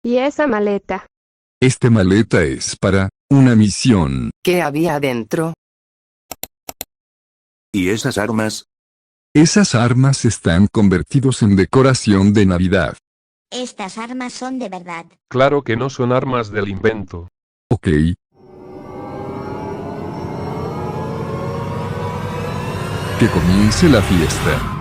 ¿Y esa maleta? Esta maleta es para una misión. ¿Qué había adentro? ¿Y esas armas? Esas armas están convertidos en decoración de Navidad. Estas armas son de verdad. Claro que no son armas del invento. Ok. Que comience la fiesta.